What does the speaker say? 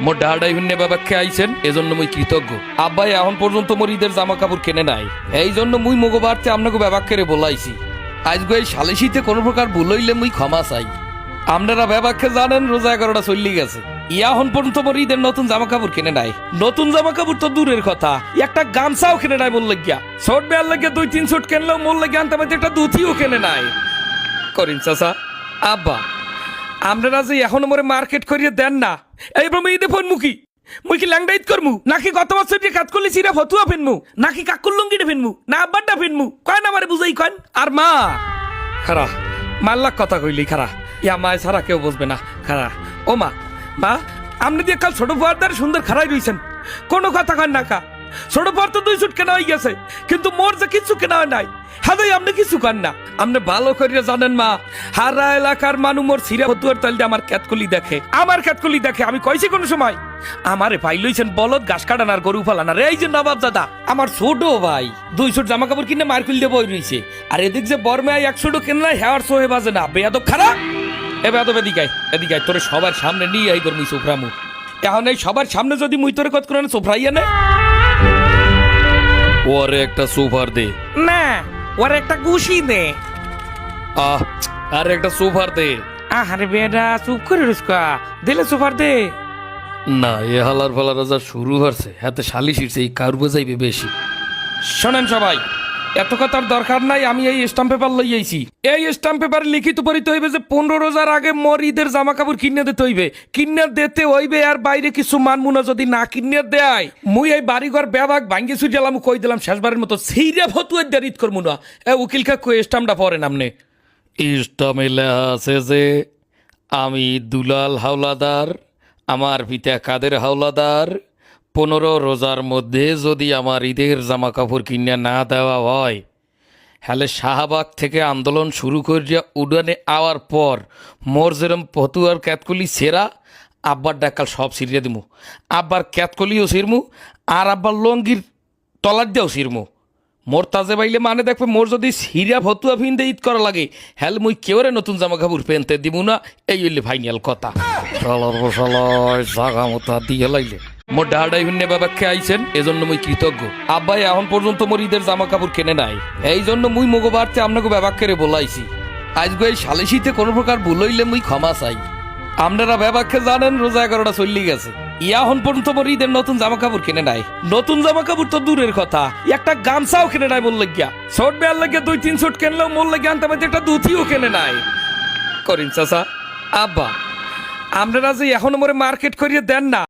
মোর ডাহাডাই হুন্নে বাবাকে আইছেন এজন্য মুই কৃতজ্ঞ। আব্বাই এখন পর্যন্ত মোর ঈদের জামা কাপড় কেনে নাই, এই জন্য মুই মগবারতে আপনাকে ব্যবাক্যরে বলাইছি। আজকে এই সালিশিতে কোনো প্রকার ভুল হইলে মুই ক্ষমা চাই। আপনারা ব্যবাক্যে জানেন রোজা 11টা চল্লি গেছে, এখন পর্যন্ত মোর ঈদের নতুন জামা কাপড় কেনে নাই। নতুন জামা কাপড় তো দূরের কথা, একটা গামছাও কেনে নাই। মোর লাগিয়া ছোট বেয়ার লাগিয়া 2-3 ছোট কেনলেও মোর লাগিয়া আনতে পারতে একটা দুথিও কেনে নাই। করিন চাচা, আব্বা আপনারা যে এখন মোরে মার্কেট করিয়ে দেন না, এইবার মুই ঈদে ফোন মুখি মুই কি ল্যাংডাইত করমু, নাকি গত বছর যে কাজ করলি সিরা ফতুয়া ফেনমু, নাকি কাকুর লুঙ্গিটা ফেনমু, না আব্বারটা ফেনমু, কয় না আমারে বুঝাই কন। আর মা খারা মাল্লাক কথা কইলি খারা, ইয়া মায় ছাড়া কেউ বুঝবে না খারা। ও মা, মা আপনি দিয়ে কাল ছোট বয়ারদার সুন্দর খারাই রইছেন, কোনো কথা কন না কা। ছোট বয়ার তো 2 সুট কেনা হয়ে গেছে, কিন্তু মোর যে কিছু কেনা হয় নাই, হাদাই আপনি কিছু কন না। আপনি ভালো করিয়া জানেন মা, হারা এলাকার মানুষ মোর সিরা ফতুয়ার তাল দিয়ে আমার ক্যাতকলি দেখে, আমার ক্যাতকলি দেখে। আমি কইছি কোন সময় আমারে ভাই লইছেন বলদ ঘাস কাটানার গরু ফালানার। এই যে নবাব দাদা আমার ছোট ভাই 2 সুট জামা কাপড় কিনে মার খুল দিয়ে বই রইছে, আর এদিক যে বর্মায় 1 সুটও কেনা হেয়ার সোহে বাজে না। বেয়াদব খারাপ, এ বেয়াদব এদিকায় এদিকায়, তোরে সবার সামনে নিয়ে আই করমি সোফরামু। এখন এই সবার সামনে যদি মুই তোরে কত করে সোফরাইয়া নে, ওরে একটা সোফার দে না, ওরে একটা গুছি দে। আরে একটা সোফার দে। আরে বেটা চুপ করে রুস্কা, দিলে সোফার দে না। এ হালার ফালার যা শুরু হচ্ছে, হাতে শালি শিরছে, এই কার বোঝাইবে বেশি। শোনেন সবাই, এত কথার দরকার নাই। আমি এই স্টাম্প পেপার লই আইছি, এই স্টাম্প পেপারে লিখিত পড়িতে হইবে যে 15 রোজার আগে মোর ঈদের জামা কাপড় কিনে দিতে হইবে, কিনে দিতে হইবে। আর বাইরে কিছু মানমু না, যদি না কিনে দেয় মুই এই বাড়িঘর ব্যাবাক ভাঙ্গি ছুটিলাম, কই দিলাম শেষবারের মতো সেইরা ফতুয়ার দিয়ে ঈদ করমু না। এ উকিল কাকু স্টাম্পটা পড়েন আপনি। স্টাম্পে লেখা আছে যে আমি দুলাল হাওলাদার, আমার পিতা কাদের হাওলাদার 15 রোজার মধ্যে যদি আমার ঈদের জামা কাপড় কিনে না দেওয়া হয়, হলে শাহবাগ থেকে আন্দোলন শুরু করিয়া উডানে আওয়ার পর মোর যেরম ফতুয়ার ক্যাতকলি সেরা, আব্বার ডাকাল সব সিরিয়া দিমু। আব্বার ক্যাতকলিও সিরমু, আর আব্বার লঙ্গির তলার দিয়েও সিরমু। মোর তাজে বাইলে মানে দেখবে, মোর যদি সিরিয়া ফতুয়া ফিনতে ঈদ করা লাগে, হ্যাল মুই কেউরে নতুন জামা কাপড় পেনতে দিব না। এই হইলে ফাইনাল কথা। জাগা মতো দিয়ে লাইলে মোর ডাহাডাই হুন্নে বাবাকে আইছেন এজন্য মুই কৃতজ্ঞ। আব্বাই এখন পর্যন্ত মোর ঈদের জামা কাপড় কেনে নাই, এই জন্য মুই মগবারতে আপনাকে ব্যবাক্যরে বলাইছি। আজকে এই সালিশিতে কোনো প্রকার ভুল হইলে মুই ক্ষমা চাই। আপনারা ব্যবাক্যে জানেন রোজা 11টা চল্লি গেছে, এখন পর্যন্ত মোর ঈদের নতুন জামা কাপড় কেনে নাই। নতুন জামা কাপড় তো দূরের কথা, একটা গামছাও কেনে নাই। মোর লাগিয়া ছোট বেয়ার লাগিয়া 2-3 ছোট কেনলেও মোর লাগিয়া আনতে পারতে একটা দুথিও কেনে নাই। করিন চাচা, আব্বা আপনারা যে এখন মোরে মার্কেট করিয়ে দেন না,